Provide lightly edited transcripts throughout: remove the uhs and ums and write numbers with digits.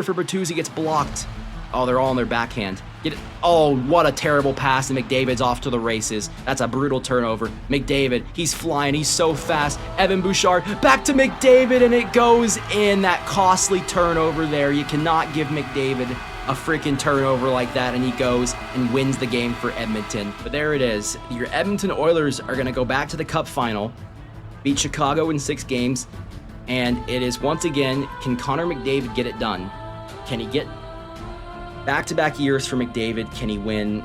For Bertuzzi gets blocked. Oh, they're all on their backhand. Get it. Oh, what a terrible pass, and McDavid's off to the races. That's a brutal turnover. McDavid, he's flying. He's so fast. Evan Bouchard back to McDavid, and it goes in. That costly turnover there. You cannot give McDavid a freaking turnover like that, and he goes and wins the game for Edmonton. But there it is. Your Edmonton Oilers are going to go back to the Cup final, beat Chicago in 6 games, and it is once again, can Connor McDavid get it done? Can he get back-to-back years for McDavid? Can he win?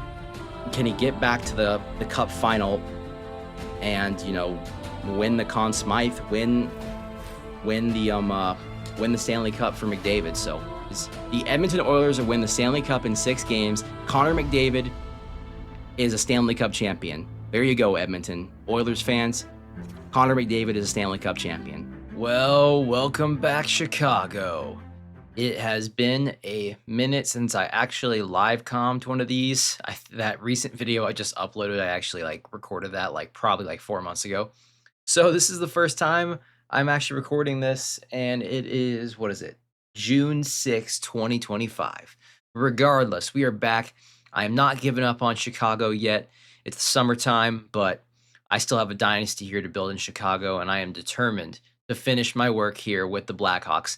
Can he get back to the Cup final and, you know, win the Conn Smythe, win the Stanley Cup for McDavid? So the Edmonton Oilers will win the Stanley Cup in 6 games. Connor McDavid is a Stanley Cup champion. There you go, Edmonton Oilers fans. Connor McDavid is a Stanley Cup champion. Well, welcome back, Chicago. It has been a minute since I actually live commed one of these. That recent video I just uploaded, I actually recorded that probably 4 months ago. So this is the first time I'm actually recording this, and it is, what is it? June 6, 2025. Regardless, we are back. I am not giving up on Chicago yet. It's summertime, but I still have a dynasty here to build in Chicago, and I am determined to finish my work here with the Blackhawks.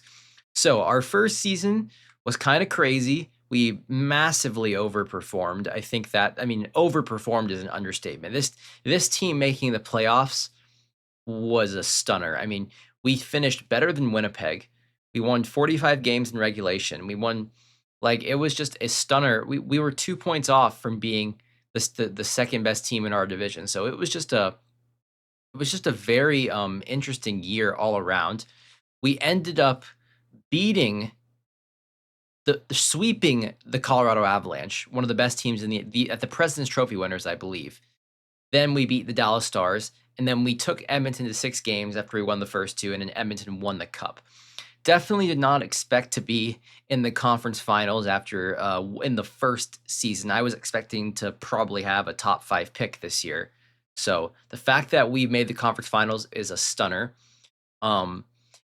So our first season was kind of crazy. We massively overperformed. I think that, overperformed is an understatement. This team making the playoffs was a stunner. I mean, we finished better than Winnipeg. We won 45 games in regulation. We won, it was just a stunner. We were 2 points off from being the second best team in our division. So it was just a very interesting year all around. We ended up beating sweeping the Colorado Avalanche, one of the best teams in at the President's Trophy winners, I believe. Then we beat the Dallas Stars, and then we took Edmonton to 6 games after we won the first 2, and then Edmonton won the Cup. Definitely did not expect to be in the conference finals after in the first season. I was expecting to probably have a top 5 pick this year. So the fact that we made the conference finals is a stunner.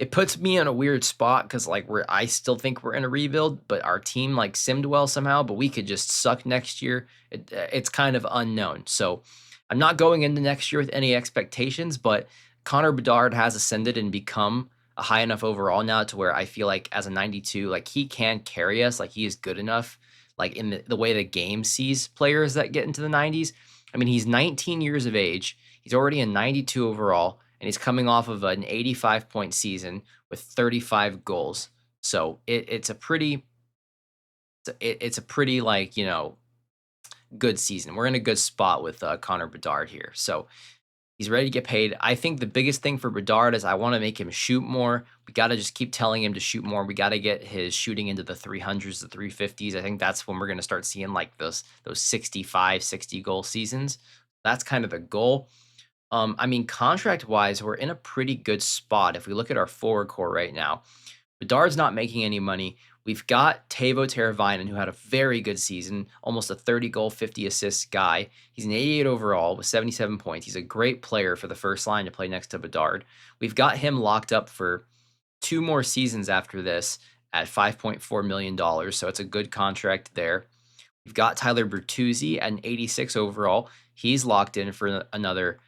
It puts me in a weird spot because I still think we're in a rebuild, but our team simmed well somehow, but we could just suck next year. It's kind of unknown. So I'm not going into next year with any expectations, but Connor Bedard has ascended and become a high enough overall now to where I feel like as a 92, he can carry us. He is good enough, in the way the game sees players that get into the 90s. I mean, he's 19 years of age. He's already a 92 overall, and he's coming off of an 85-point season with 35 goals. So it's a pretty good season. We're in a good spot with Connor Bedard here. So he's ready to get paid. I think the biggest thing for Bedard is I want to make him shoot more. We got to just keep telling him to shoot more. We got to get his shooting into the 300s, the 350s. I think that's when we're going to start seeing those 65, 60 goal seasons. That's kind of the goal. Contract-wise, we're in a pretty good spot. If we look at our forward core right now, Bedard's not making any money. We've got Teuvo Teravainen, who had a very good season, almost a 30-goal, 50-assist guy. He's an 88 overall with 77 points. He's a great player for the first line to play next to Bedard. We've got him locked up for 2 more seasons after this at $5.4 million, so it's a good contract there. We've got Tyler Bertuzzi at an 86 overall. He's locked in for another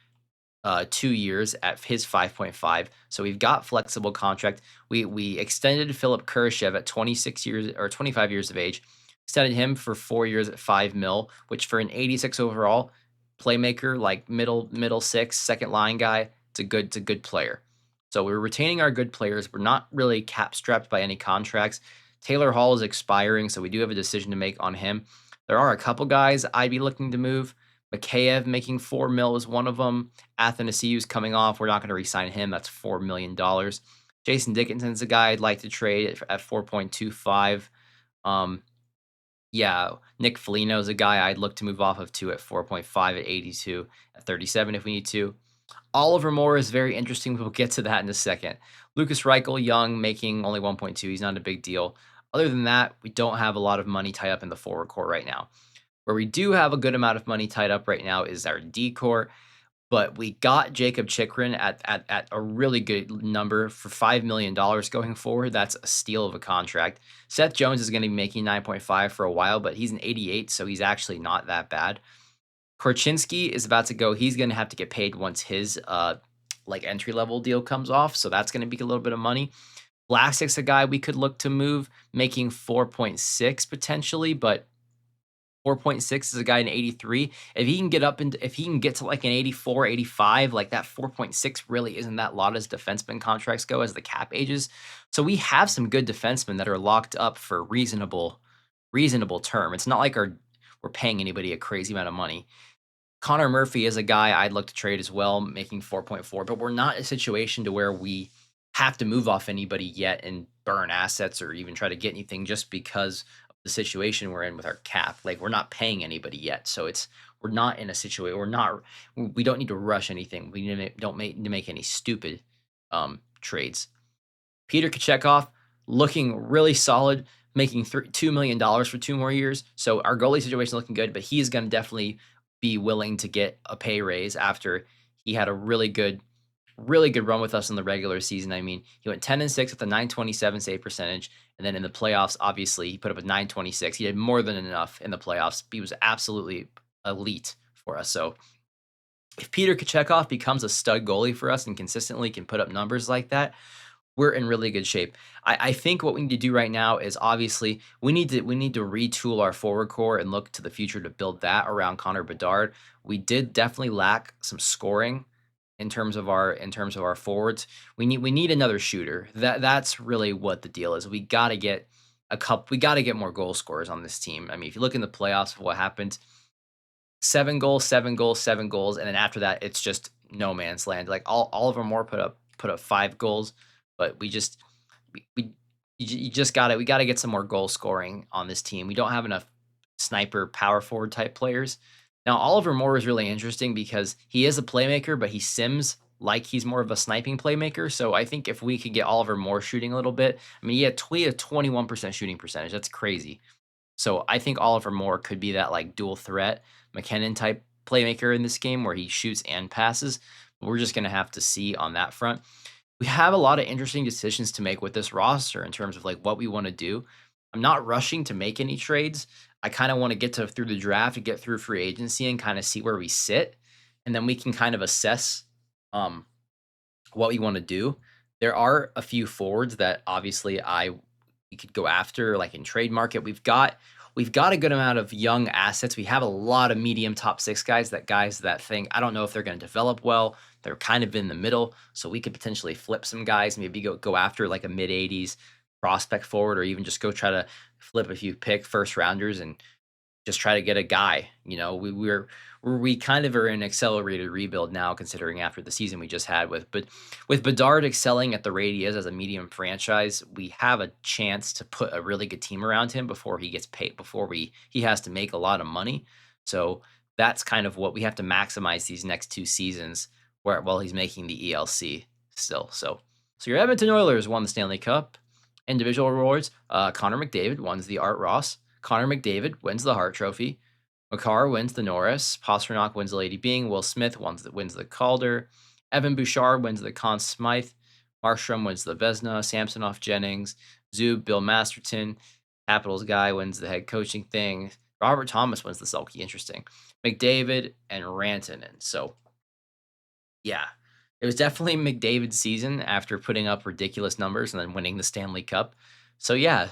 2 years at his 5.5. So we've got flexible contract. We extended Philip Kurashev at 26 years or 25 years of age, extended him for 4 years at $5 million, which for an 86 overall playmaker, middle six, second line guy, it's a good player. So we're retaining our good players. We're not really cap strapped by any contracts. Taylor Hall is expiring, so we do have a decision to make on him. There are a couple guys I'd be looking to move. Mikheyev making $4 million is one of them. Athanasiou's coming off. We're not going to re-sign him. That's $4 million. Jason Dickinson's a guy I'd like to trade at 4.25. Nick Foligno's a guy I'd look to move off of too at 4.5 at 82, at 37 if we need to. Oliver Moore is very interesting. We'll get to that in a second. Lucas Reichel, young, making only 1.2. He's not a big deal. Other than that, we don't have a lot of money tied up in the forward core right now. Where we do have a good amount of money tied up right now is our D core, but we got Jacob Chikrin at a really good number for $5 million going forward. That's a steal of a contract. Seth Jones is going to be making 9.5 for a while, but he's an 88, so he's actually not that bad. Korchinski is about to go. He's going to have to get paid once his like entry level deal comes off, so that's going to be a little bit of money. Vlasic's a guy we could look to move, making 4.6 potentially, but 4.6 is a guy in 83. If he can get up and if he can get to like an 84, 85, like that 4.6 really isn't that lot as defenseman contracts go as the cap ages. So we have some good defensemen that are locked up for reasonable term. It's not like we're paying anybody a crazy amount of money. Connor Murphy is a guy I'd look to trade as well, making 4.4, but we're not in a situation to where we have to move off anybody yet and burn assets or even try to get anything just because of the situation we're in with our cap. Like we're not paying anybody yet. So we're not in a situation, we don't need to rush anything. Don't need to make any stupid trades. Peter Kochetkov looking really solid, making $2 million for 2 more years. So our goalie situation looking good, but he's going to definitely be willing to get a pay raise after he had a really good run with us in the regular season. I mean, he went 10-6 with a 927 save percentage, and then in the playoffs, obviously, he put up a 926. He had more than enough in the playoffs. He was absolutely elite for us. So if Peter Kochetkov becomes a stud goalie for us and consistently can put up numbers like that, we're in really good shape. I think what we need to do right now is obviously we need to retool our forward core and look to the future to build that around Connor Bedard. We did definitely lack some scoring in terms of our forwards. We need another shooter. That's really what the deal is. We got to get more goal scorers on this team. I mean, if you look in the playoffs of what happened, 7 goals, 7 goals, 7 goals, and then after that it's just no man's land. Like Oliver Moore put up 5 goals, but we just we got to get some more goal scoring on this team. We don't have enough sniper power forward type players. Now Oliver Moore is really interesting because he is a playmaker, but he sims like he's more of a sniping playmaker. So I think if we could get Oliver Moore shooting a little bit, I mean, he had 21% shooting percentage. That's crazy. So I think Oliver Moore could be that like dual threat McKinnon type playmaker in this game where he shoots and passes. We're just going to have to see on that front. We have a lot of interesting decisions to make with this roster in terms of like what we want to do. I'm not rushing to make any trades. I kind of want to get through the draft and get through free agency and kind of see where we sit. And then we can kind of assess what we want to do. There are a few forwards that obviously we could go after, like in trade market. We've got a good amount of young assets. We have a lot of medium top 6 guys that thing. I don't know if they're going to develop well. They're kind of in the middle, so we could potentially flip some guys, maybe go after like a mid 80s prospect forward, or even just go try to flip a few first rounders and just try to get a guy. You know, we kind of are in accelerated rebuild now, considering after the season we just had with Bedard excelling at the rate he is as a medium franchise, we have a chance to put a really good team around him before he gets paid, he has to make a lot of money. So that's kind of what we have to maximize these next 2 seasons while he's making the ELC still. So your Edmonton Oilers won the Stanley Cup. Individual awards, Connor McDavid wins the Art Ross. Connor McDavid wins the Hart Trophy. Makar wins the Norris. Pasternak wins the Lady Byng. Will Smith wins the Calder. Evan Bouchard wins the Conn Smythe. Markstrom wins the Vezina. Samsonov Jennings. Zub, Bill Masterton. Capitals guy wins the head coaching thing. Robert Thomas wins the Selke. Interesting. McDavid and Rantanen. So, yeah. It was definitely McDavid's season after putting up ridiculous numbers and then winning the Stanley Cup. So, yeah.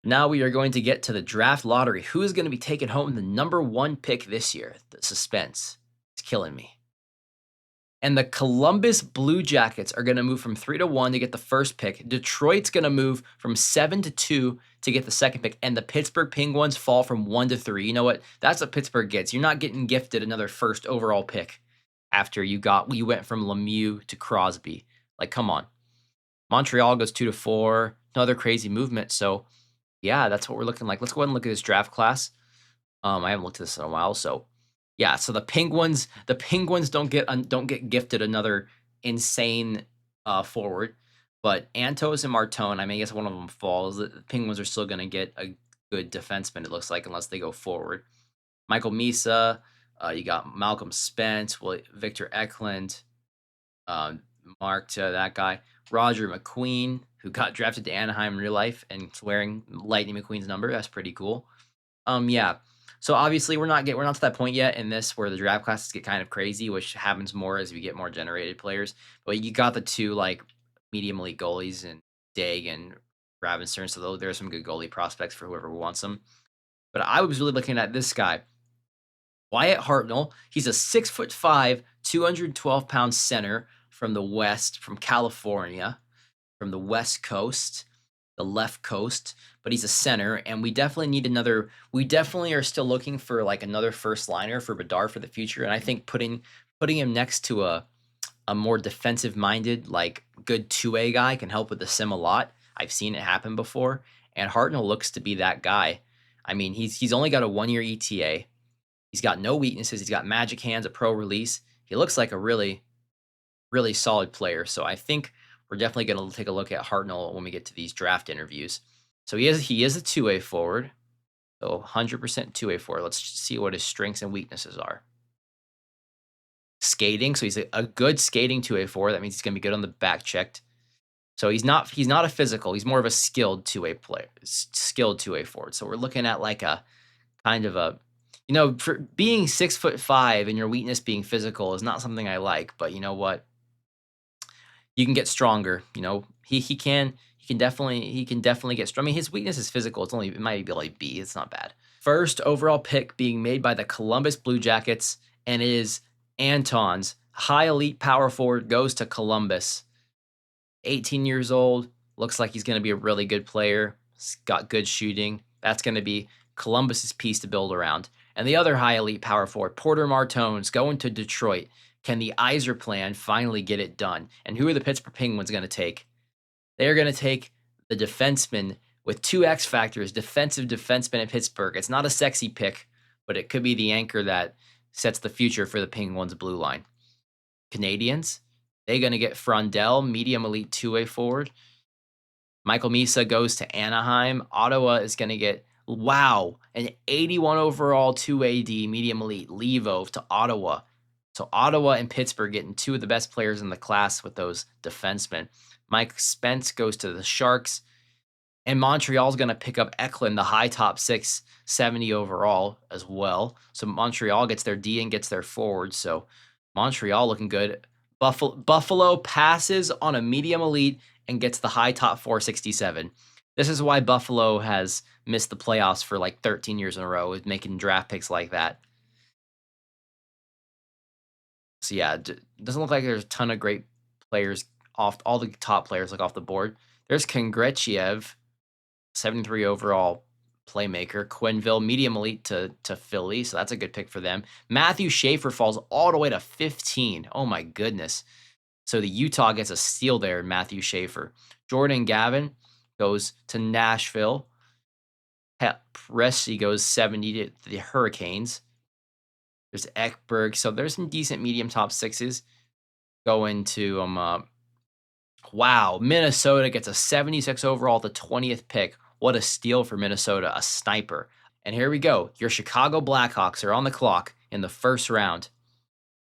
Now we are going to get to the draft lottery. Who is going to be taking home the number 1 pick this year? The suspense is killing me. And the Columbus Blue Jackets are going to move from 3-1 to get the first pick. Detroit's going to move from 7-2 to get the second pick. And the Pittsburgh Penguins fall from 1-3. You know what? That's what Pittsburgh gets. You're not getting gifted another first overall pick after you went from Lemieux to Crosby. Like, come on. Montreal goes 2-4. Another crazy movement. So, yeah, that's what we're looking like. Let's go ahead and look at this draft class. I haven't looked at this in a while, so yeah. So the Penguins don't get gifted another insane forward, but Antos and Martone, I mean, I guess one of them falls. The Penguins are still going to get a good defenseman, it looks like, unless they go forward. Michael Misa, You got Malcolm Spence, Victor Eklund, um, that guy, Roger McQueen, who got drafted to Anaheim in real life and is wearing Lightning McQueen's number. That's pretty cool. Yeah. So obviously we're not to that point yet in this where the draft classes get kind of crazy, which happens more as we get more generated players. But you got the two like medium elite goalies and Dag and Robinson, so there's some good goalie prospects for whoever wants them. But I was really looking at this guy, Wyatt Hartnell. He's a 6'5", 212-pound center from the West, from California, from the West Coast, the left coast, but he's a center, and we definitely are still looking for like another first liner for Bedard for the future. And I think putting him next to a more defensive minded, like good 2A guy can help with the sim a lot. I've seen it happen before, and Hartnell looks to be that guy. I mean, he's only got a 1-year ETA. He's got no weaknesses. He's got magic hands, a pro release. He looks like a really, really solid player. So I think we're definitely going to take a look at Hartnell when we get to these draft interviews. So he is a 2A forward. So 100% 2A forward. Let's see what his strengths and weaknesses are. Skating. So he's a good skating 2A forward. That means he's going to be good on the back checked. So he's not a physical. He's more of a skilled 2A player, skilled 2A forward. So we're looking at like a kind of a, for being 6'5" and your weakness being physical is not something I like, but you know what? You can get stronger. He can definitely get strong. I mean, his weakness is physical. It might be like B. It's not bad. First overall pick being made by the Columbus Blue Jackets, and it is Anton's high elite power forward goes to Columbus. 18 years old, looks like he's going to be a really good player. He's got good shooting. That's going to be Columbus's piece to build around. And the other high elite power forward, Porter Martone's going to Detroit. Can the Yzer plan finally get it done? And who are the Pittsburgh Penguins going to take? They're going to take the defenseman with 2 X factors, defensive defenseman in Pittsburgh. It's not a sexy pick, but it could be the anchor that sets the future for the Penguins blue line. Canadians, they're going to get Frondell, medium elite 2A forward. Michael Misa goes to Anaheim. Ottawa is going to get, an 81 overall 2AD medium elite Levo to Ottawa. So Ottawa and Pittsburgh getting 2 of the best players in the class with those defensemen. Mike Spence goes to the Sharks. And Montreal's going to pick up Eklund, the high top 6, 70 overall as well. So Montreal gets their D and gets their forward. So Montreal looking good. Buffalo passes on a medium elite and gets the high top 467. This is why Buffalo has missed the playoffs for like 13 years in a row with making draft picks like that. So yeah, it doesn't look like there's a ton of great players off, all the top players like off the board. There's Kongretiev, 73 overall playmaker. Quenneville, medium elite to Philly, so that's a good pick for them. Matthew Schaefer falls all the way to 15. Oh my goodness. So the Utah gets a steal there, Matthew Schaefer. Jordan Gavin goes to Nashville. Pressy goes 70 to the Hurricanes. There's Ekberg. So there's some decent medium top 6s going to Minnesota gets a 76 overall, the 20th pick. What a steal for Minnesota, a sniper. And here we go. Your Chicago Blackhawks are on the clock in the first round.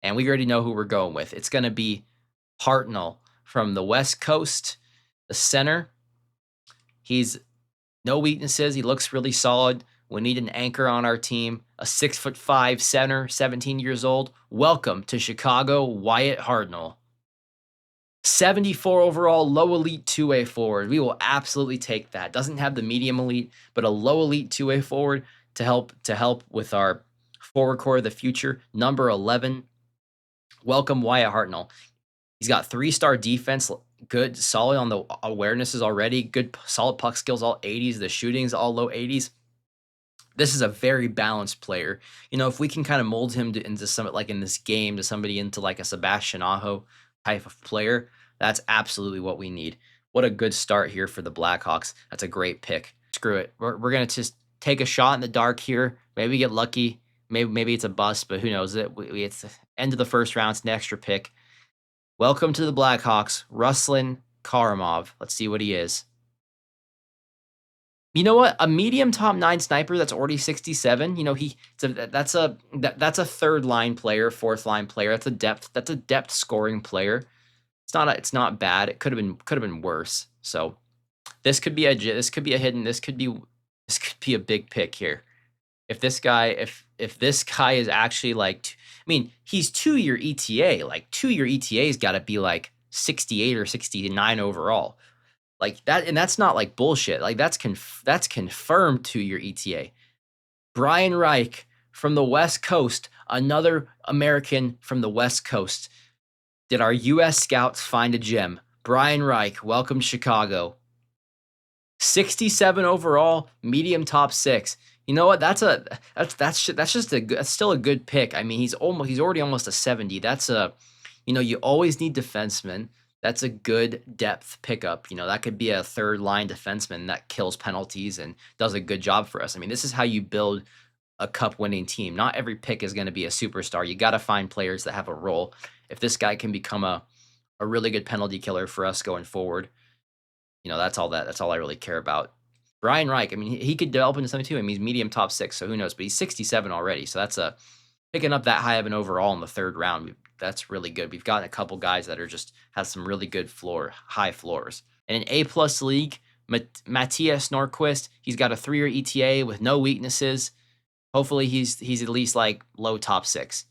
And we already know who we're going with. It's going to be Hartnell from the West Coast, the center. He's no weaknesses. He looks really solid. We need an anchor on our team. A 6'5" center, 17 years old. Welcome to Chicago, Wyatt Hartnell. 74 overall, low elite 2A forward. We will absolutely take that. Doesn't have the medium elite, but a low elite 2A forward to help with our forward core of the future. Number 11. Welcome Wyatt Hartnell. He's got 3-star defense, good, solid on the awarenesses already, good, solid puck skills, all 80s. The shooting's all low 80s. This is a very balanced player. If we can kind of mold him into something like in this game, to somebody into like a Sebastian Aho type of player, that's absolutely what we need. What a good start here for the Blackhawks. That's a great pick. Screw it. We're going to just take a shot in the dark here. Maybe get lucky. Maybe it's a bust, but who knows? It's the end of the first round. It's an extra pick. Welcome to the Blackhawks, Ruslan Karamov. Let's see what he is. You know what? A medium top 9 sniper that's already 67, you know, that's a third line player, fourth line player. That's a depth scoring player. It's not bad. It could have been worse. So this could be a hidden, this could be a big pick here. If this guy is actually like, I mean, he's 2-year ETA. Like 2-year ETA's got to be like 68 or 69 overall. Like that, and that's not like bullshit. Like that's confirmed 2-year ETA. Brian Reich from the West Coast, another American from the West Coast. Did our U.S. scouts find a gem? Brian Reich, welcome to Chicago. 67 overall, medium top 6. You know what? That's still a good pick. I mean, he's already almost a 70. You always need defensemen. That's a good depth pickup. You know, that could be a third line defenseman that kills penalties and does a good job for us. I mean, this is how you build a cup winning team. Not every pick is going to be a superstar. You got to find players that have a role. If this guy can become a really good penalty killer for us going forward, you know, that's all I really care about. Brian Reich, I mean, he could develop into something too. I mean, he's medium top 6, so who knows? But he's 67 already, so that's picking up that high of an overall in the 3rd round. That's really good. We've gotten a couple guys that has some really good high floors. In an A+ league, Matthias Norquist, he's got a 3-year ETA with no weaknesses. Hopefully, he's at least like low top 6.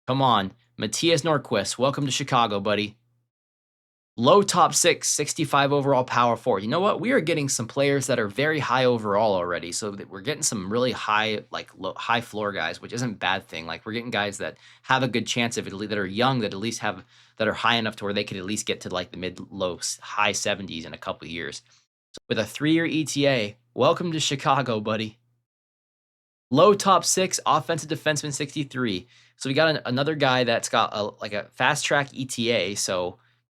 Come on, Matthias Norquist, welcome to Chicago, buddy. Low top 6, 65 overall power forward. You know what? We are getting some players that are very high overall already. So we're getting some really high, high floor guys, which isn't a bad thing. Like we're getting guys that have a good chance of it, that are young, that are high enough to where they could at least get to like the high 70s in a couple of years. So with a 3-year ETA, welcome to Chicago, buddy. Low top 6, offensive defenseman 63. So we got another guy that's got a fast track ETA.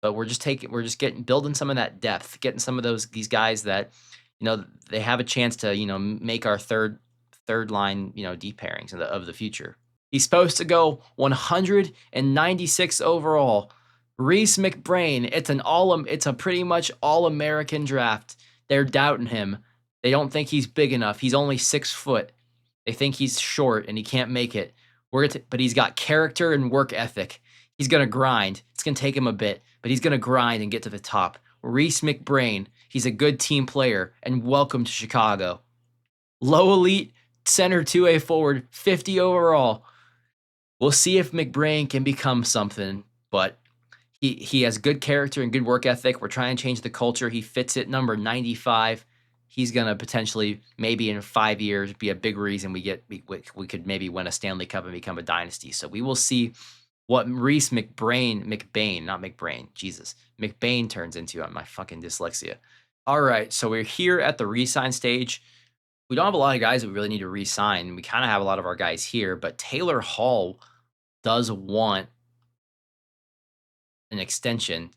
But we're just building some of that depth, getting some of these guys that, you know, they have a chance to, you know, make our third line, you know, deep pairings of the future. He's supposed to go 196 overall. Reese McBrain. It's a pretty much all-American draft. They're doubting him. They don't think he's big enough. He's only 6 foot. They think he's short and he can't make it. But he's got character and work ethic. He's going to grind. It's going to take him a bit, but he's going to grind and get to the top. Reese McBrain, he's a good team player, and welcome to Chicago. Low elite, center 2A forward, 50 overall. We'll see if McBrain can become something, but he has good character and good work ethic. We're trying to change the culture. He fits it, number 95. He's going to potentially, maybe in 5 years, be a big reason we could maybe win a Stanley Cup and become a dynasty. So we will see what Reese McBain turns into on my fucking dyslexia. All right, so we're here at the re-sign stage. We don't have a lot of guys that we really need to re-sign. We kind of have a lot of our guys here, but Taylor Hall does want an extension.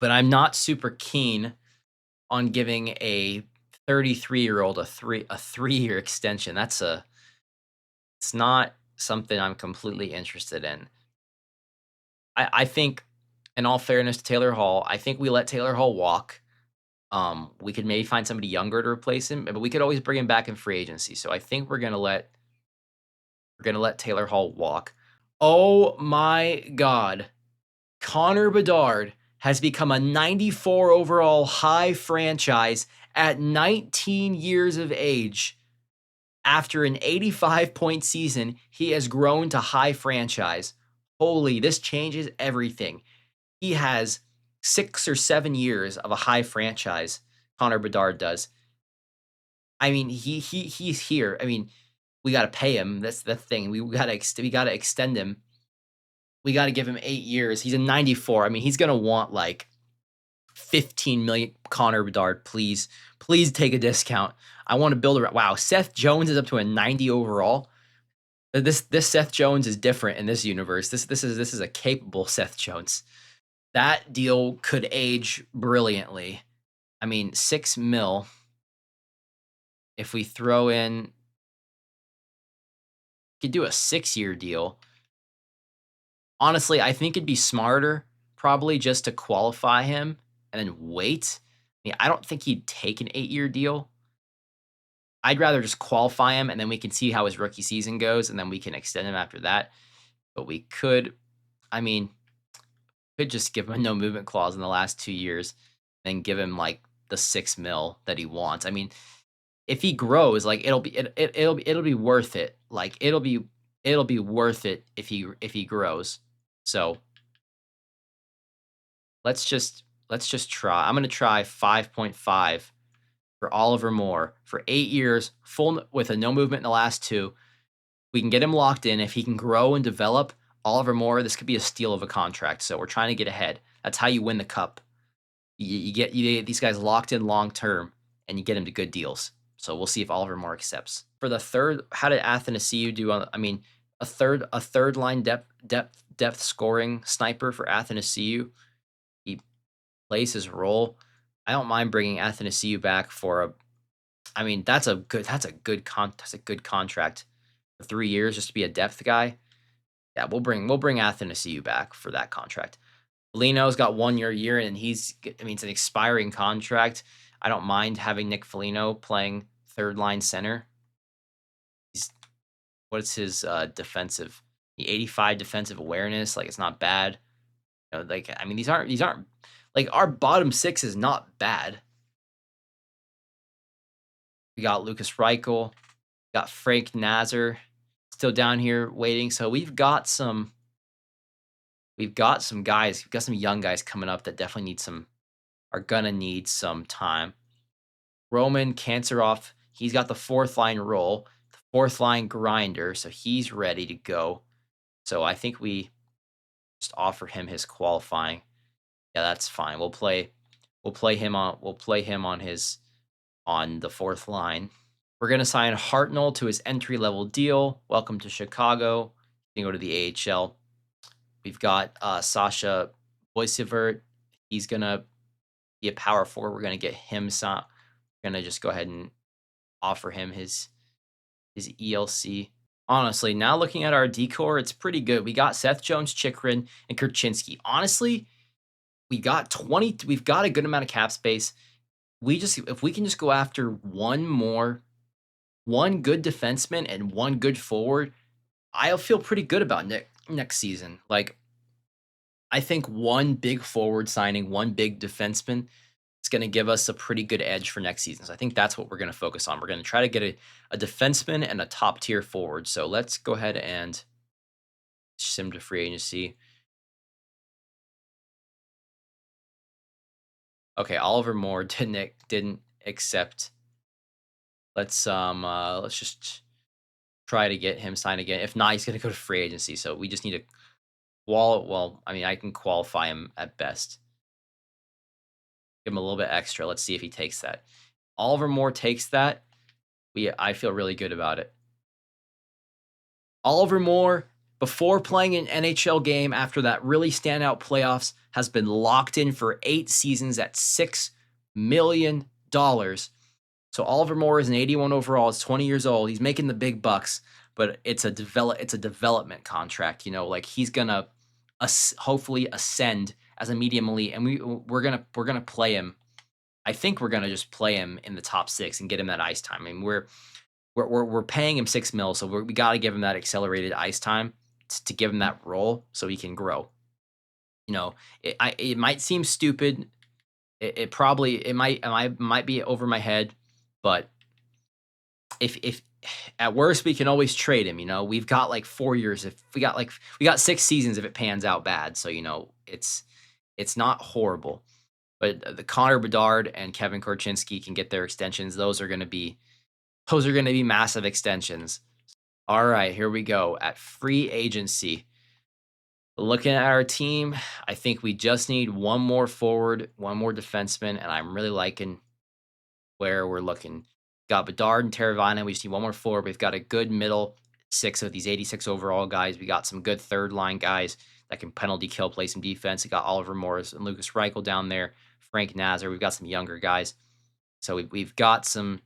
But I'm not super keen on giving a 33-year-old a 3-year extension. It's not something I'm completely interested in. I think, in all fairness to Taylor Hall, I think we let Taylor Hall walk. We could maybe find somebody younger to replace him, but we could always bring him back in free agency. So I think we're gonna let Taylor Hall walk. Oh my God, Connor Bedard has become a 94 overall high franchise at 19 years of age. After an 85-point season, he has grown to high franchise. Holy, this changes everything. He has 6 or 7 years of a high franchise, Connor Bedard does. I mean, he's here. I mean, we got to pay him. That's the thing. We got to extend him. We got to give him 8 years. He's a 94. I mean, he's going to want like 15 million. Connor Bedard, please take a discount. I want to build around. Wow, Seth Jones is up to a 90 overall. This Seth Jones is different in this universe. This is a capable Seth Jones. That deal could age brilliantly. I mean, $6 million. If we throw in, we could do a 6-year deal. Honestly, I think it'd be smarter probably just to qualify him and then wait. mean, I don't think he'd take an 8-year deal. I'd rather just qualify him, and then we can see how his rookie season goes, and then we can extend him after that. But we could, I mean, could just give him a no movement clause in the last 2 years, and give him like the 6 mil that he wants. I mean, if he grows, like it'll be worth it. Like it'll be worth it if he grows. So let's just try. I'm gonna try 5.5 for Oliver Moore for 8 years, full with a no movement in the last 2. We can get him locked in. If he can grow and develop, Oliver Moore, this could be a steal of a contract. So we're trying to get ahead. That's how you win the cup. You get these guys locked in long term, and you get them to good deals. So we'll see if Oliver Moore accepts. For the third, how did Athanasiou do on? I mean, a third line depth scoring sniper for Athanasiou. He plays his role. I don't mind bringing Athanasiou back for a. I mean, that's a good contract for 3 years just to be a depth guy. Yeah, we'll bring Athanasiou back for that contract. Foligno's got 1 year, and it's an expiring contract. I don't mind having Nick Foligno playing third line center. What's his defensive? The 85 defensive awareness, like it's not bad. You know, like I mean, these aren't like our bottom 6 is not bad. We got Lucas Reichel, got Frank Nazar still down here waiting. So we've got some guys, we've got some young guys coming up that definitely are gonna need some time. Roman Kanserov, he's got the 4th line role, the 4th line grinder, so he's ready to go. So I think we just offer him his qualifying. Yeah, that's fine. We'll play him on the 4th line. We're gonna sign Hartnell to his entry-level deal. Welcome to Chicago. You can go to the AHL. We've got Sasha Boisevert. He's gonna be a power forward. We're gonna get him some. We're gonna just go ahead and offer him his ELC. Honestly, now looking at our decor, it's pretty good. We got Seth Jones, Chikrin, and Kurchinski. Honestly, we've got a good amount of cap space. If we can just go after one good defenseman and one good forward, I'll feel pretty good about next season. Like, I think one big forward signing, one big defenseman is going to give us a pretty good edge for next season. So I think that's what we're going to focus on. We're going to try to get a defenseman and a top tier forward. So let's go ahead and sim to free agency. Okay, Oliver Moore didn't accept. Let's just try to get him signed again. If not, he's gonna go to free agency. So we just need to I mean, I can qualify him at best. Give him a little bit extra. Let's see if he takes that. Oliver Moore takes that. I feel really good about it. Oliver Moore, before playing an NHL game after that really standout playoffs, has been locked in for 8 seasons at $6 million. So Oliver Moore is an 81 overall. He's 20 years old. He's making the big bucks, but it's a development contract. You know, like he's gonna hopefully ascend as a medium elite, and we're gonna play him. I think we're gonna just play him in the top 6 and get him that ice time. I mean, we're paying him $6 million, so we got to give him that accelerated ice time to give him that role so he can grow. You know, it might seem stupid. It might be over my head, but if at worst we can always trade him. You know, we've got like 4 years. If we got 6 seasons if it pans out bad. So you know, it's not horrible. But the Connor Bedard and Kevin Korchinski can get their extensions. Those are going to be massive extensions. All right, here we go at free agency. Looking at our team, I think we just need one more forward, one more defenseman, and I'm really liking where we're looking. Got Bedard and Teravainen. We just need one more forward. We've got a good middle 6 of these 86 overall guys. We got some good third line guys that can penalty kill, play some defense. We got Oliver Morris and Lucas Reichel down there. Frank Nazar. We've got some younger guys. So we've got some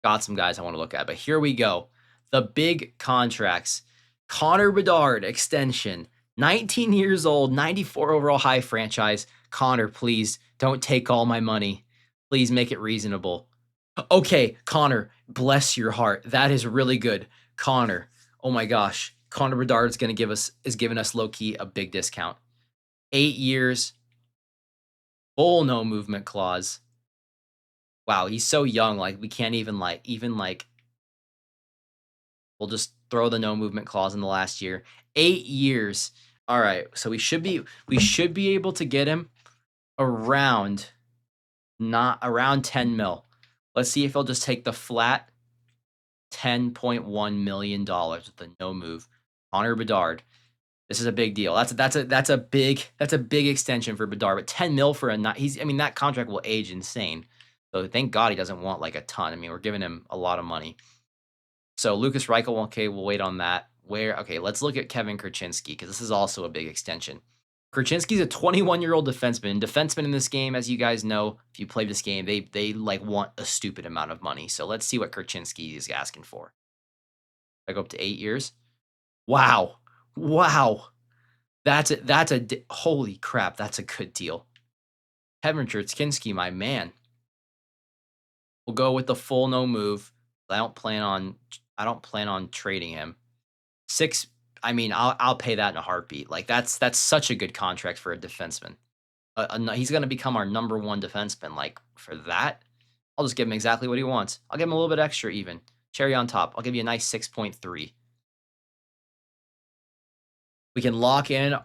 guys I want to look at. But here we go. The big contracts. Connor Bedard extension. 19 years old, 94 overall high franchise. Connor, please don't take all my money. Please make it reasonable. Okay, Connor, bless your heart. That is really good. Connor, oh my gosh. Connor Bedard is giving us low key a big discount. 8 years, full no movement clause. Wow, he's so young. Like we can't even we'll just throw the no movement clause in the last year. 8 years. All right, so we should be able to get him around 10 mil. Let's see if he'll just take the flat $10.1 million with the no move. Connor Bedard. This is a big deal. That's a big extension for Bedard. But 10 mil for that contract will age insane. So thank God he doesn't want like a ton. I mean, we're giving him a lot of money. So Lucas Reichel, okay, we'll wait on that. Let's look at Kevin Kurchinski because this is also a big extension. Kurchinski's a 21-year-old defenseman. Defensemen in this game, as you guys know, if you play this game, they like want a stupid amount of money. So let's see what Kurchinski is asking for. I go up to 8 years. Wow. Holy crap, that's a good deal. Kevin Kurchinski, my man. We'll go with the full no move. I don't plan on trading him. I'll pay that in a heartbeat. Like that's such a good contract for a defenseman. He's going to become our number one defenseman. Like for that, I'll just give him exactly what he wants. I'll give him a little bit extra even. Cherry on top. I'll give you a nice 6.3. We can lock in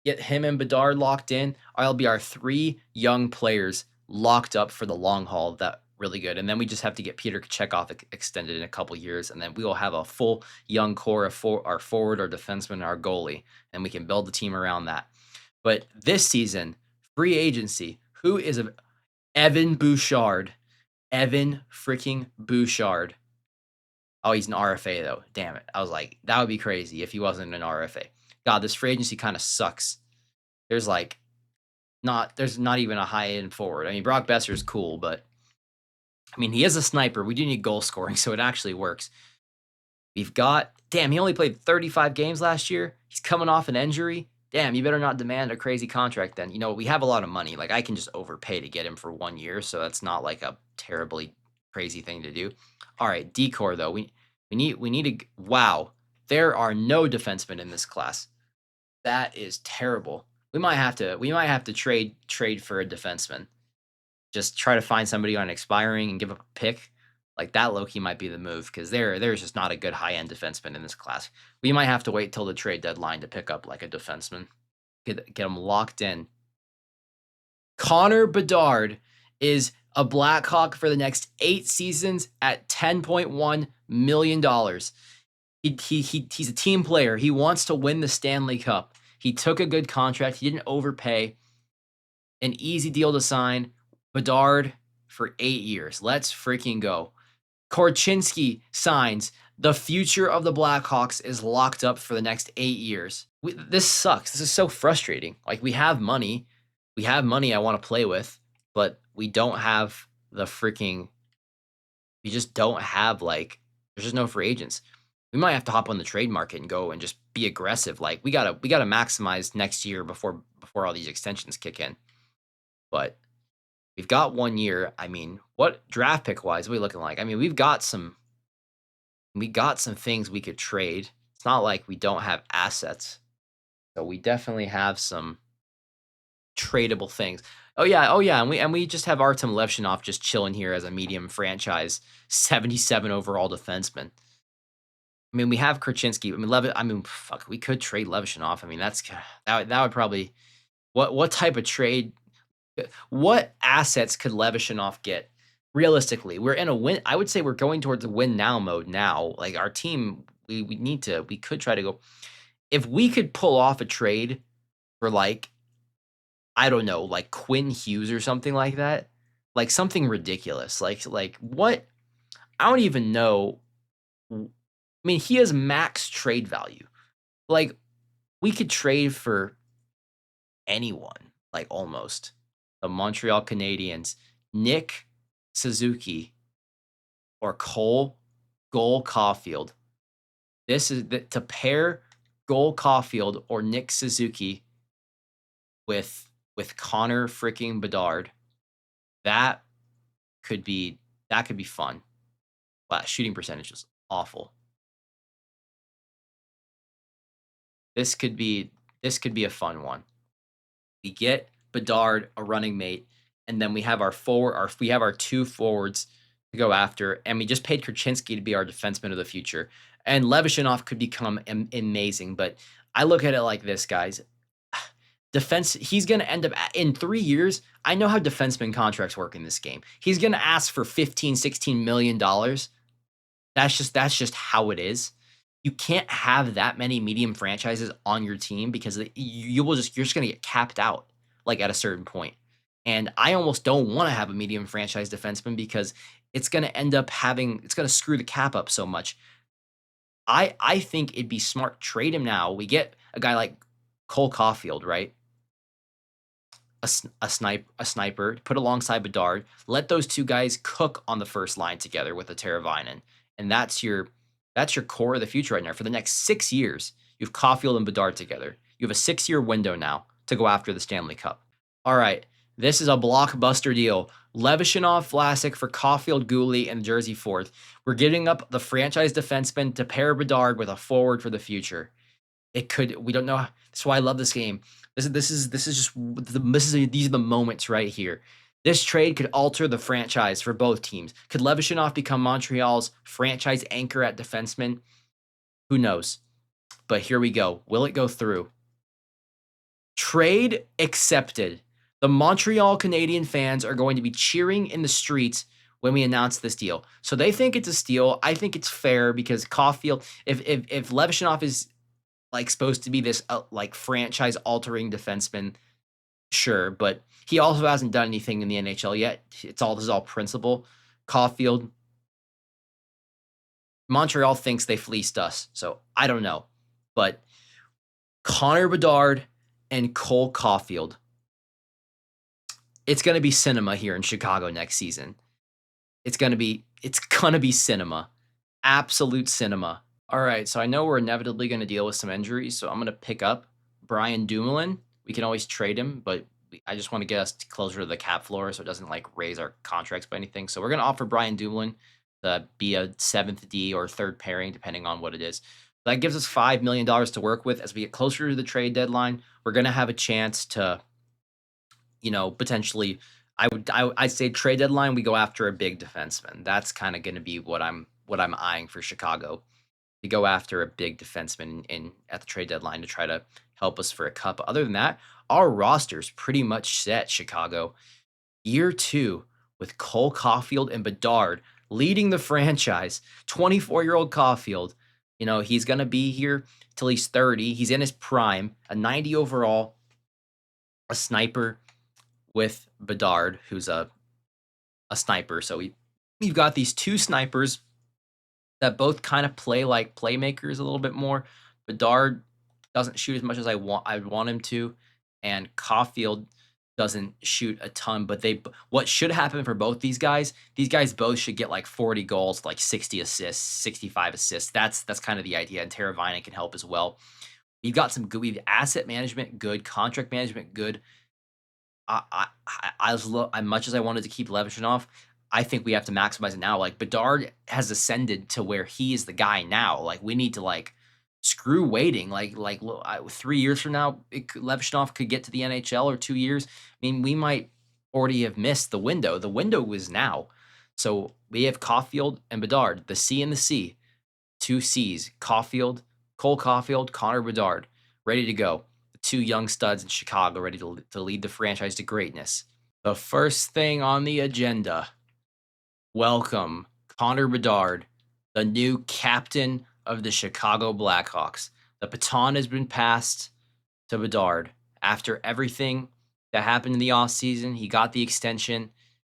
get him and Bedard locked in. I'll be our 3 young players locked up for the long haul. That really good. And then we just have to get Peter Kochetkov extended in a couple years, and then we will have a full young core of our forward, our defenseman, and our goalie, and we can build the team around that. But this season, free agency, who is Evan Bouchard? Evan freaking Bouchard. Oh, he's an RFA though. Damn it. I was like, that would be crazy if he wasn't an RFA. God, this free agency kind of sucks. There's not even a high end forward. I mean, Brock Besser is cool, but he is a sniper. We do need goal scoring, so it actually works. He only played 35 games last year. He's coming off an injury. Damn, you better not demand a crazy contract then. We have a lot of money. Like I can just overpay to get him for 1 year, so that's not like a terribly crazy thing to do. All right, decor though. We need to wow. There are no defensemen in this class. That is terrible. We might have to trade for a defenseman. Just try to find somebody on expiring and give up a pick. Like that low-key might be the move because there's just not a good high-end defenseman in this class. We might have to wait till the trade deadline to pick up like a defenseman. Get them locked in. Connor Bedard is a Blackhawk for the next 8 seasons at $10.1 million. He's a team player. He wants to win the Stanley Cup. He took a good contract. He didn't overpay. An easy deal to sign. Bedard for 8 years. Let's freaking go. Korchinski signs. The future of the Blackhawks is locked up for the next 8 years. This sucks. This is so frustrating. Like we have money. I want to play with, but we don't have we just don't have there's just no free agents. We might have to hop on the trade market and go and just be aggressive. Like we gotta maximize next year before all these extensions kick in. But we've got 1 year. What draft pick wise are we looking like? We've got some things we could trade. It's not like we don't have assets. So we definitely have some tradable things. Oh yeah, and we just have Artem Levshinov just chilling here as a medium franchise 77 overall defenseman. We have Kurchinski. We could trade Levshinov. That would probably what type of trade? What assets could Levshinov get? Realistically, we're in a win. I would say we're going towards a win now mode now. Like our team, we could try to go. If we could pull off a trade for I don't know, like Quinn Hughes or something like that, like something ridiculous. Like what? I don't even know. He has max trade value. Like we could trade for anyone, like almost. The Montreal Canadiens, Nick Suzuki, or Cole Caulfield. This is to pair Cole Caulfield or Nick Suzuki with Connor freaking Bedard. That could be fun. Wow, shooting percentage is awful. This could be a fun one. We get Bedard a running mate, and then we have our two forwards to go after, and we just paid Krasinski to be our defenseman of the future. And Levashinov could become amazing, but I look at it like this, guys. Defense, he's going to end up in 3 years. I know how defenseman contracts work in this game. He's going to ask for 15, 16 million dollars. That's just how it is. You can't have that many medium franchises on your team because you're just going to get capped out like at a certain point. And I almost don't want to have a medium franchise defenseman because it's going to end up it's going to screw the cap up so much. I think it'd be smart trade him now. We get a guy like Cole Caulfield, right? A sniper, put alongside Bedard. Let those two guys cook on the first line together with a Teravainen, and that's your core of the future right now. For the next 6 years, you have Caulfield and Bedard together. You have a 6-year window now to go after the Stanley Cup. All right, this is a blockbuster deal. Levashinov, Vlasic for Caulfield, Gouli, and Jersey fourth. We're giving up the franchise defenseman to pair Bedard with a forward for the future. We don't know. That's why I love this game. These are the moments right here. This trade could alter the franchise for both teams. Could Levashinov become Montreal's franchise anchor at defenseman? Who knows? But here we go. Will it go through? Trade accepted. The Montreal Canadian fans are going to be cheering in the streets when we announce this deal. So they think it's a steal. I think it's fair because Caulfield, if Levashinov is like supposed to be this like franchise altering defenseman, sure, but he also hasn't done anything in the NHL yet. This is all principle. Caulfield, Montreal thinks they fleeced us, so I don't know. But Connor Bedard and Cole Caulfield, it's going to be cinema here in Chicago next season. It's going to be cinema. Absolute cinema. All right, so I know we're inevitably going to deal with some injuries, so I'm going to pick up Brian Dumoulin. We can always trade him, but I just want to get us closer to the cap floor so it doesn't like raise our contracts by anything. So we're going to offer Brian Dumoulin to be a 7th D or 3rd pairing, depending on what it is. That gives us $5 million to work with. As we get closer to the trade deadline, we're going to have a chance to, potentially, I'd say trade deadline, we go after a big defenseman. That's kind of going to be what I'm eyeing for Chicago. To go after a big defenseman at the trade deadline to try to help us for a cup. Other than that, our roster's pretty much set, Chicago. Year 2 with Cole Caulfield and Bedard leading the franchise. 24-year-old Caulfield, he's going to be here till he's 30. He's in his prime, a 90 overall, a sniper with Bedard, who's a sniper. So we've got these two snipers that both kind of play like playmakers a little bit more. Bedard doesn't shoot as much as I'd want him to, and Caulfield doesn't shoot a ton. But what should happen for both these guys both should get like 40 goals, like 60 assists, 65 assists. That's kind of the idea, and Teravainen can help as well. We've got some good. We've asset management good, contract management good. As much as I wanted to keep Levashinov, I think we have to maximize it now. Like Bedard has ascended to where he is the guy now. Like we need to screw waiting. 3 years from now, Levashinov could get to the NHL, or 2 years. I mean, we might already have missed the window. The window was now. So we have Caulfield and Bedard, the C and the C, 2 C's, Cole Caulfield, Connor Bedard, ready to go. The 2 young studs in Chicago, ready to lead the franchise to greatness. The first thing on the agenda. Welcome, Connor Bedard, the new captain of the Chicago Blackhawks. The baton has been passed to Bedard. After everything that happened in the offseason, he got the extension.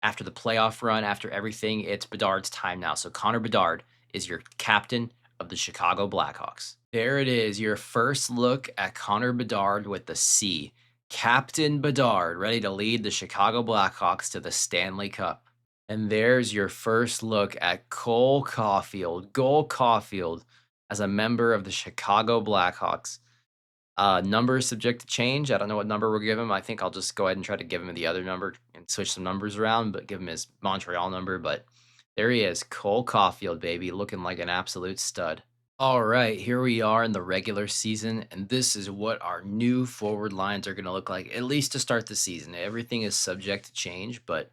After the playoff run, after everything, it's Bedard's time now. So Connor Bedard is your captain of the Chicago Blackhawks. There it is, your first look at Connor Bedard with the C. Captain Bedard, ready to lead the Chicago Blackhawks to the Stanley Cup. And there's your first look at Cole Caulfield as a member of the Chicago Blackhawks. Number is subject to change. I don't know what number we'll give him. I think I'll just go ahead and try to give him the other number and switch some numbers around, but give him his Montreal number. But there he is, Cole Caulfield, baby, looking like an absolute stud. All right, here we are in the regular season, and this is what our new forward lines are going to look like, at least to start the season. Everything is subject to change, but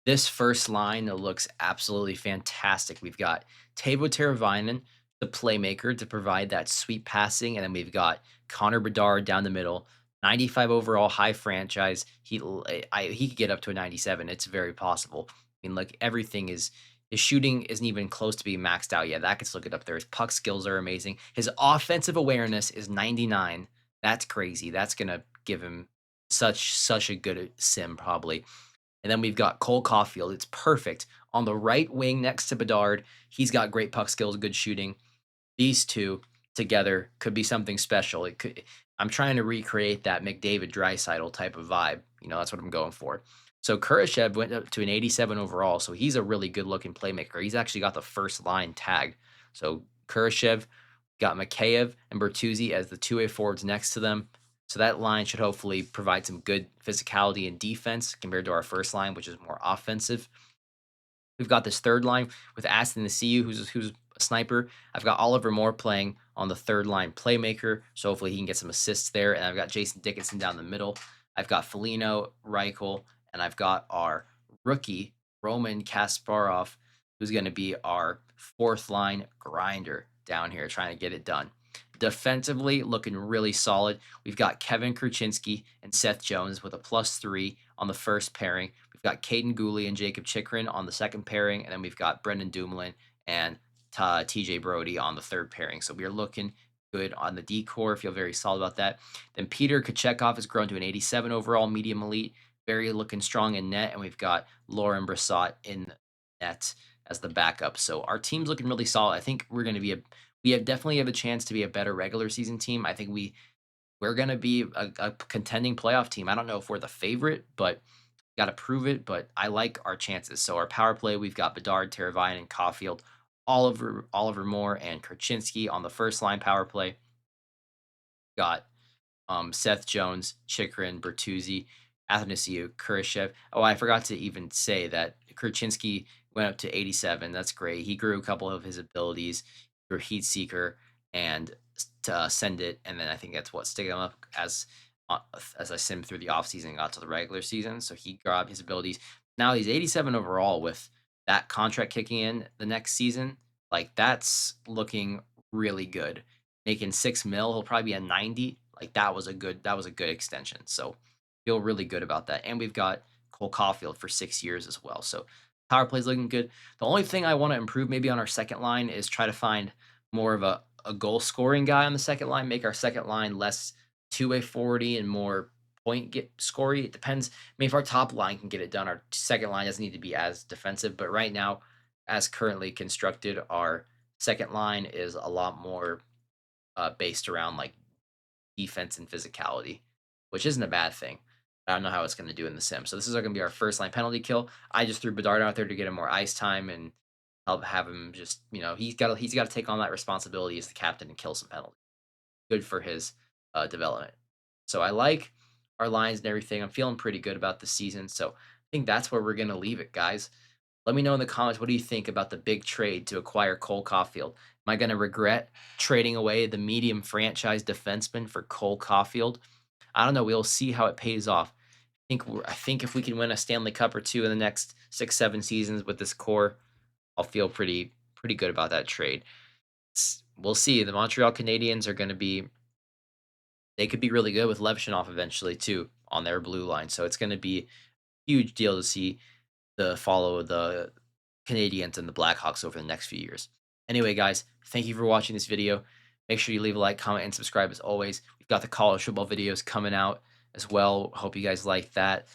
this first line looks absolutely fantastic. We've got Teuvo Teravainen, the playmaker, to provide that sweet passing, and then we've got Connor Bedard down the middle, 95 overall, high franchise. He could get up to a 97. It's very possible. I mean, like everything is. His shooting isn't even close to being maxed out yet. That could still get up there. His puck skills are amazing. His offensive awareness is 99. That's crazy. That's gonna give him such a good sim probably. And then we've got Cole Caulfield. It's perfect on the right wing next to Bedard. He's got great puck skills, good shooting. These two together could be something special. It could. I'm trying to recreate that McDavid Draisaitl type of vibe. That's what I'm going for. So Kurashev went up to an 87 overall, so he's a really good looking playmaker. He's actually got the first line tag. So Kurashev got Mikheyev and Bertuzzi as the two-way forwards next to them. So that line should hopefully provide some good physicality and defense compared to our first line, which is more offensive. We've got this third line with Aston the CU, who's a sniper. I've got Oliver Moore playing on the third line playmaker, so hopefully he can get some assists there. And I've got Jason Dickinson down the middle. I've got Foligno, Reichel, and I've got our rookie Roman Kasparov, who's going to be our fourth line grinder down here, trying to get it done. Defensively, looking really solid. We've got Kevin Kruchinski and Seth Jones with a +3 on the first pairing. We've got Caden Gooley and Jacob Chikrin on the second pairing, and then we've got Brendan Dumoulin and TJ Brody on the third pairing. So we are looking good on the decor. Feel very solid about that. Then Peter Kochetkov has grown to an 87 overall, medium elite, very looking strong in net, and we've got Lauren Brassot in net as the backup. So our team's looking really solid. I think we're going to be we have definitely have a chance to be a better regular season team. I think we're going to be a contending playoff team. I don't know if we're the favorite, but got to prove it. But I like our chances. So our power play, we've got Bedard, Teravainen, and Caulfield, Oliver Moore, and Krasinski on the first line power play. Got Seth Jones, Chikrin, Bertuzzi, Athanasiou, Kurashev. Oh, I forgot to even say that Krasinski went up to 87. That's great. He grew a couple of his abilities through Heat Seeker and Send It, and then I think that's what sticking him up as I simmed through the offseason and got to the regular season. So he grabbed his abilities. Now he's 87 overall with that contract kicking in the next season. Like that's looking really good. Making 6 mil, he'll probably be a 90. Like that was a good extension. So feel really good about that. And we've got Cole Caulfield for 6 years as well. So power play's looking good. The only thing I want to improve maybe on our second line is try to find more of a goal scoring guy on the second line, make our second line less two-way forwardy and more point get scorey. It depends. I mean, if our top line can get it done, our second line doesn't need to be as defensive. But right now, as currently constructed, our second line is a lot more based around like defense and physicality, which isn't a bad thing. I don't know how it's going to do in the sim. So this is going to be our first line penalty kill. I just threw Bedard out there to get him more ice time and help have him just he's got to take on that responsibility as the captain and kill some penalties. Good for his development. So I like our lines and everything. I'm feeling pretty good about the season. So I think that's where we're going to leave it, guys. Let me know in the comments, what do you think about the big trade to acquire Cole Caulfield? Am I going to regret trading away the medium franchise defenseman for Cole Caulfield? I don't know. We'll see how it pays off. I think if we can win a Stanley Cup or two in the next 6-7 seasons with this core, I'll feel pretty good about that trade. We'll see. The Montreal Canadiens are going to be. They could be really good with Levshunov eventually too on their blue line. So it's going to be a huge deal to see follow the Canadiens and the Blackhawks over the next few years. Anyway, guys, thank you for watching this video. Make sure you leave a like, comment, and subscribe as always. We've got the college football videos coming out as well. Hope you guys like that.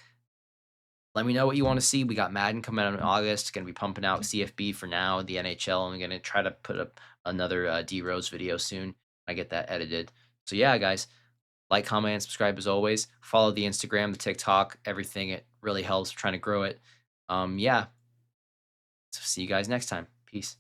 Let me know what you want to see. We got Madden coming out in August. Going to be pumping out CFB for now, the NHL. And I'm going to try to put up another D Rose video soon. I get that edited. So yeah, guys, like, comment, and subscribe as always. Follow the Instagram, the TikTok, everything. It really helps trying to grow it. Yeah. So see you guys next time. Peace.